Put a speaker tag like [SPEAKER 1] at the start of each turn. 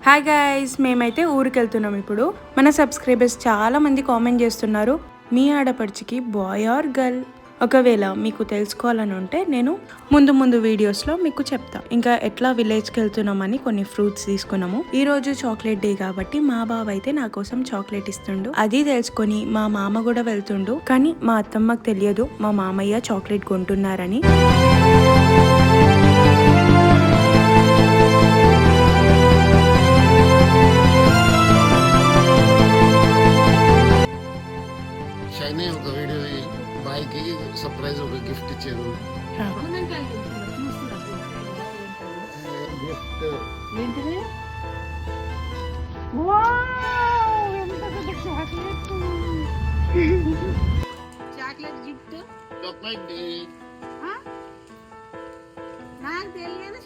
[SPEAKER 1] Hi guys, మేమైతే ఊరికి వెళ్తున్నాం. ఇప్పుడు మన సబ్స్క్రైబర్స్ చాలా మంది కామెంట్ చేస్తున్నారు, మీ ఆడపడిచికి బాయ్ ఆర్ గర్ల్. ఒకవేళ మీకు తెలుసుకోవాలని ఉంటే నేను ముందు వీడియోస్లో మీకు చెప్తా. ఇంకా ఎట్లా విలేజ్కి వెళ్తున్నామని కొన్ని ఫ్రూట్స్ తీసుకున్నాము. ఈ రోజు చాక్లెట్ డే కాబట్టి మా బావ అయితే నా కోసం చాక్లెట్ ఇస్తుండు. అది తెలుసుకొని మా మామ కూడా వెళ్తుండు. కానీ మా అత్తమ్మకు తెలియదు మా మామయ్య చాక్లెట్ కొంటున్నారని.
[SPEAKER 2] ఒక వీడియో బాయ్కి సర్ప్రైజ్ ఒక గిఫ్ట్ ఇచ్చారు.
[SPEAKER 3] చాక్లెట్ గిఫ్ట్
[SPEAKER 2] చాక్లెట్
[SPEAKER 3] నాకు తెలియదు.